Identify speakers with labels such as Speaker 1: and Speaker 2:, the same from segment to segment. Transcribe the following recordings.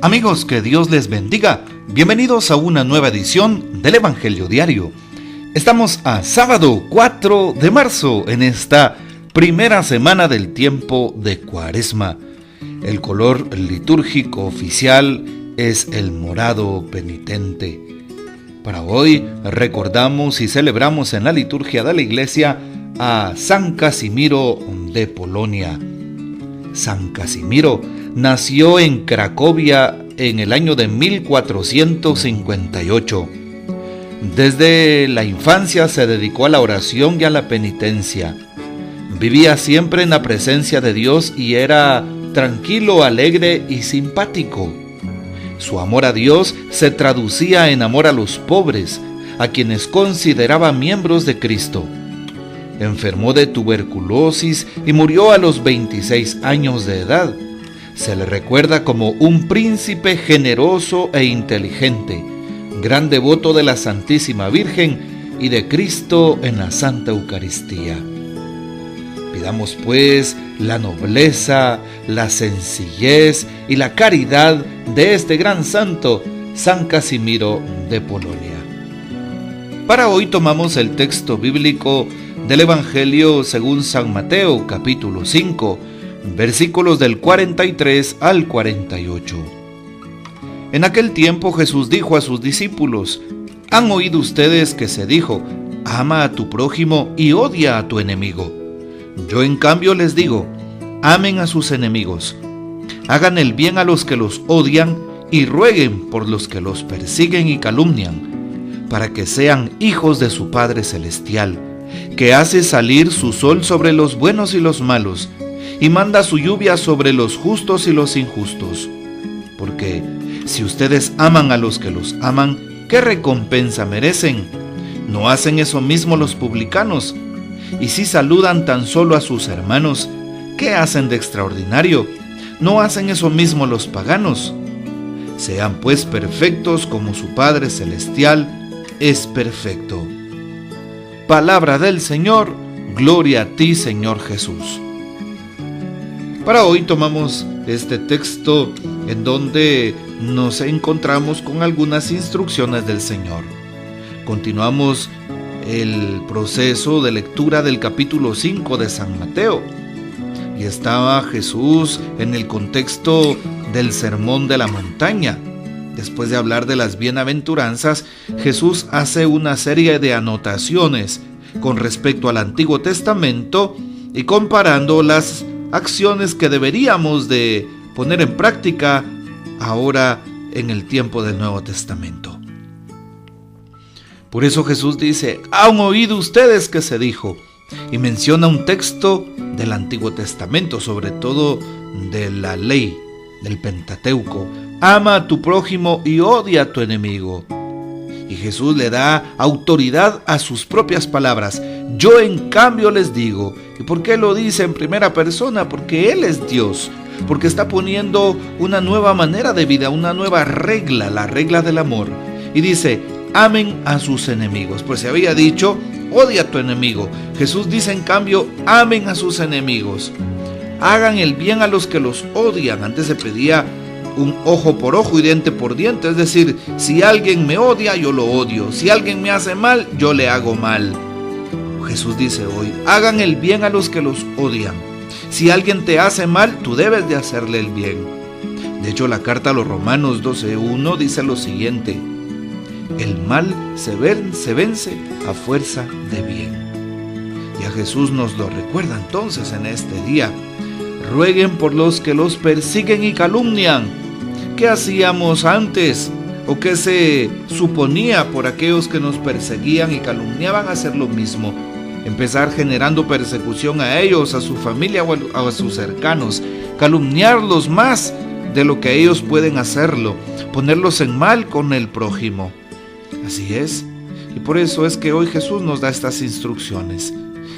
Speaker 1: Amigos, que Dios les bendiga. Bienvenidos a una nueva edición del Evangelio Diario. Estamos a sábado 4 de marzo en esta primera semana del tiempo de Cuaresma. El color litúrgico oficial es el morado penitente. Para hoy recordamos y celebramos en la liturgia de la Iglesia a San Casimiro de Polonia. San Casimiro nació en Cracovia en el año de 1458. Desde la infancia se dedicó a la oración y a la penitencia. Vivía siempre en la presencia de Dios y era tranquilo, alegre y simpático. Su amor a Dios se traducía en amor a los pobres, a quienes consideraba miembros de Cristo. Enfermó de tuberculosis y murió a los 26 años de edad. Se le recuerda como un príncipe generoso e inteligente, gran devoto de la Santísima Virgen y de Cristo en la Santa Eucaristía. Pidamos pues la nobleza, la sencillez y la caridad de este gran santo, San Casimiro de Polonia. Para hoy tomamos el texto bíblico del Evangelio según San Mateo, capítulo 5, versículos del 43 al 48. En aquel tiempo Jesús dijo a sus discípulos: ¿Han oído ustedes que se dijo, ama a tu prójimo y odia a tu enemigo? Yo en cambio les digo, amen a sus enemigos, hagan el bien a los que los odian y rueguen por los que los persiguen y calumnian, para que sean hijos de su Padre Celestial, que hace salir su sol sobre los buenos y los malos, y manda su lluvia sobre los justos y los injustos. Porque si ustedes aman a los que los aman, ¿qué recompensa merecen? ¿No hacen eso mismo los publicanos? Y si saludan tan solo a sus hermanos, ¿qué hacen de extraordinario? ¿No hacen eso mismo los paganos? Sean pues perfectos como su Padre Celestial es perfecto. Palabra del Señor, gloria a ti, Señor Jesús. Para hoy tomamos este texto en donde nos encontramos con algunas instrucciones del Señor. Continuamos el proceso de lectura del capítulo 5 de San Mateo. Y estaba Jesús en el contexto del Sermón de la Montaña. Después de hablar de las bienaventuranzas, Jesús hace una serie de anotaciones con respecto al Antiguo Testamento y comparando las acciones que deberíamos de poner en práctica ahora en el tiempo del Nuevo Testamento. Por eso Jesús dice: ¿Han oído ustedes que se dijo? Y menciona un texto del Antiguo Testamento, sobre todo de la ley, del Pentateuco: ama a tu prójimo y odia a tu enemigo. Y Jesús le da autoridad a sus propias palabras. Yo en cambio les digo. ¿Y por qué lo dice en primera persona? Porque Él es Dios. Porque está poniendo una nueva manera de vida, una nueva regla, la regla del amor. Y dice: amen a sus enemigos. Pues se había dicho, odia a tu enemigo. Jesús dice en cambio, amen a sus enemigos. Hagan el bien a los que los odian. Antes se pedía un ojo por ojo y diente por diente. Es decir, si alguien me odia, yo lo odio. Si alguien me hace mal, yo le hago mal. Jesús dice hoy, hagan el bien a los que los odian. Si alguien te hace mal, tú debes de hacerle el bien. De hecho, la carta a los Romanos 12:1 dice lo siguiente: el mal se vence a fuerza de bien. Y a Jesús nos lo recuerda entonces en este día. Rueguen por los que los persiguen y calumnian. ¿Qué hacíamos antes? ¿O qué se suponía por aquellos que nos perseguían y calumniaban? Hacer lo mismo. Empezar generando persecución a ellos, a su familia o a sus cercanos. Calumniarlos más de lo que ellos pueden hacerlo. Ponerlos en mal con el prójimo. Así es. Y por eso es que hoy Jesús nos da estas instrucciones.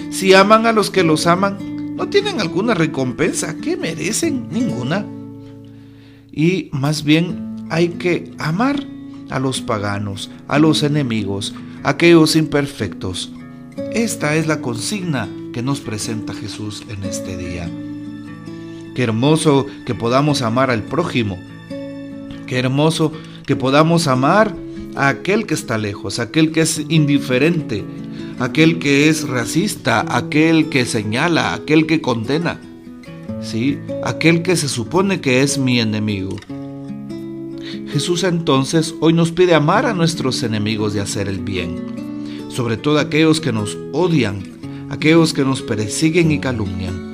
Speaker 1: Si aman a los que los aman, ¿no tienen alguna recompensa? ¿Qué merecen? Ninguna. Y más bien hay que amar a los paganos, a los enemigos, a aquellos imperfectos. Esta es la consigna que nos presenta Jesús en este día. Qué hermoso que podamos amar al prójimo. Qué hermoso que podamos amar a aquel que está lejos, a aquel que es indiferente, a aquel que es racista, a aquel que señala, a aquel que condena, ¿sí? Aquel que se supone que es mi enemigo. Jesús entonces hoy nos pide amar a nuestros enemigos y hacer el bien, sobre todo aquellos que nos odian, aquellos que nos persiguen y calumnian.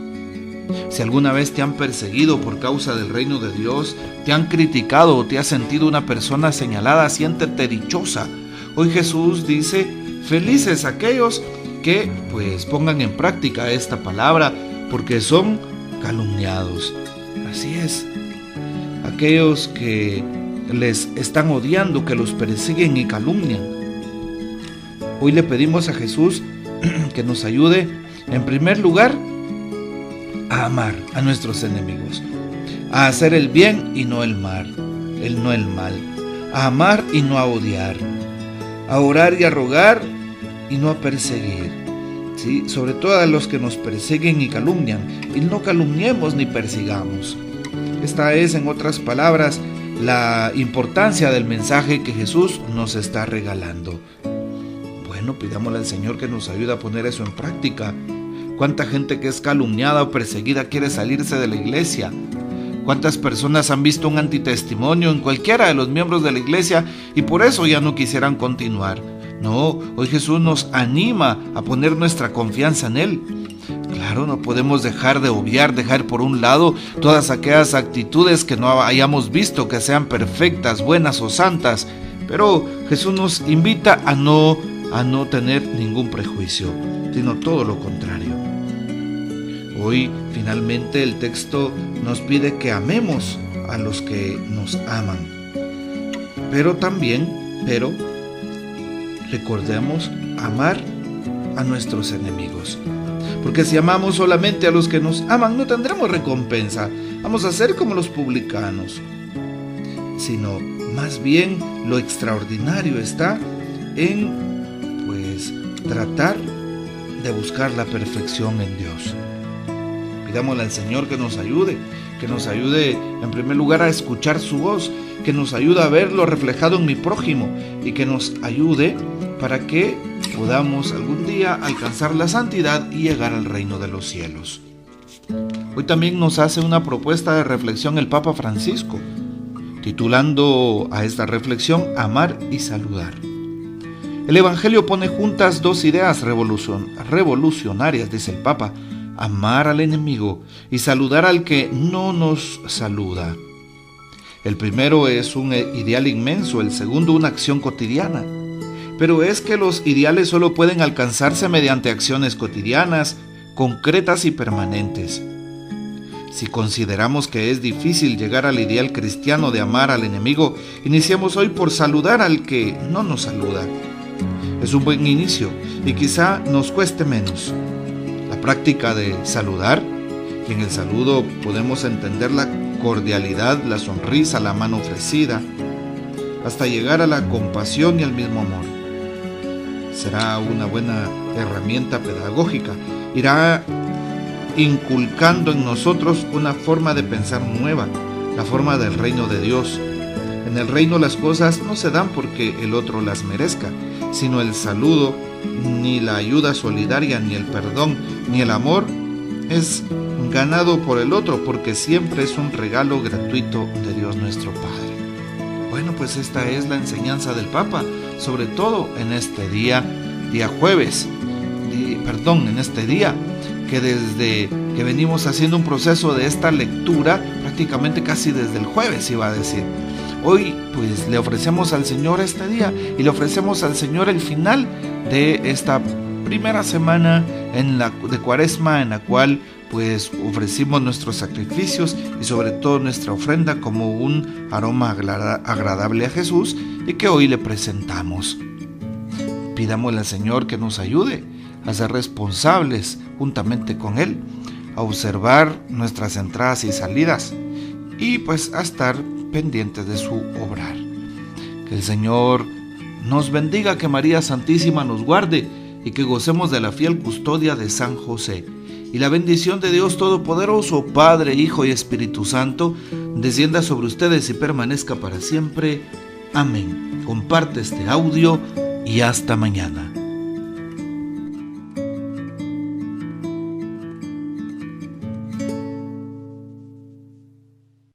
Speaker 1: Si alguna vez te han perseguido por causa del reino de Dios, te han criticado o te has sentido una persona señalada, siéntete dichosa. Hoy Jesús dice, felices aquellos que pues pongan en práctica esta palabra, porque son calumniados. Así es, aquellos que les están odiando, que los persiguen y calumnian. Hoy le pedimos a Jesús que nos ayude, en primer lugar, a amar a nuestros enemigos, a hacer el bien y no el mal, a amar y no a odiar, a orar y a rogar y no a perseguir, ¿sí? Sobre todo a los que nos persiguen y calumnian, y no calumniemos ni persigamos. Esta es, en otras palabras, la importancia del mensaje que Jesús nos está regalando. Bueno, pidámosle al Señor que nos ayude a poner eso en práctica. ¿Cuánta gente que es calumniada o perseguida quiere salirse de la iglesia? ¿Cuántas personas han visto un antitestimonio en cualquiera de los miembros de la iglesia y por eso ya no quisieran continuar? No, hoy Jesús nos anima a poner nuestra confianza en Él. Claro, no podemos dejar por un lado todas aquellas actitudes que no hayamos visto que sean perfectas, buenas o santas, pero Jesús nos invita a no tener ningún prejuicio, sino todo lo contrario. Hoy, finalmente, el texto nos pide que amemos a los que nos aman. Pero recordemos amar a nuestros enemigos. Porque si amamos solamente a los que nos aman, no tendremos recompensa. Vamos a ser como los publicanos. Sino, más bien, lo extraordinario está en tratar de buscar la perfección en Dios. Pidámosle al Señor que nos ayude en primer lugar a escuchar su voz, que nos ayude a verlo reflejado en mi prójimo y que nos ayude para que podamos algún día alcanzar la santidad y llegar al reino de los cielos. Hoy también nos hace una propuesta de reflexión el Papa Francisco, titulando a esta reflexión Amar y saludar. El Evangelio pone juntas dos ideas revolucionarias, dice el Papa: amar al enemigo y saludar al que no nos saluda. El primero es un ideal inmenso, el segundo una acción cotidiana. Pero es que los ideales solo pueden alcanzarse mediante acciones cotidianas, concretas y permanentes. Si consideramos que es difícil llegar al ideal cristiano de amar al enemigo, iniciemos hoy por saludar al que no nos saluda. Es un buen inicio y quizá nos cueste menos. La práctica de saludar, y en el saludo podemos entender la cordialidad, la sonrisa, la mano ofrecida, hasta llegar a la compasión y al mismo amor. Será una buena herramienta pedagógica. Irá inculcando en nosotros una forma de pensar nueva, la forma del reino de Dios. En el reino las cosas no se dan porque el otro las merezca, sino el saludo, ni la ayuda solidaria, ni el perdón, ni el amor es ganado por el otro, porque siempre es un regalo gratuito de Dios nuestro Padre. Bueno, pues esta es la enseñanza del Papa, sobre todo en este día jueves, en este día que desde que venimos haciendo un proceso de esta lectura, prácticamente casi desde el jueves iba a decir. Hoy pues le ofrecemos al Señor este día y le ofrecemos al Señor el final de esta primera semana de Cuaresma, en la cual pues ofrecimos nuestros sacrificios y sobre todo nuestra ofrenda como un aroma agradable a Jesús y que hoy le presentamos. Pidámosle al Señor que nos ayude a ser responsables juntamente con Él, a observar nuestras entradas y salidas y pues a estar pendientes de su obrar. Que el Señor nos bendiga, que María Santísima nos guarde y que gocemos de la fiel custodia de San José. Y la bendición de Dios Todopoderoso, Padre, Hijo y Espíritu Santo, descienda sobre ustedes y permanezca para siempre. Amén. Comparte este audio y hasta mañana.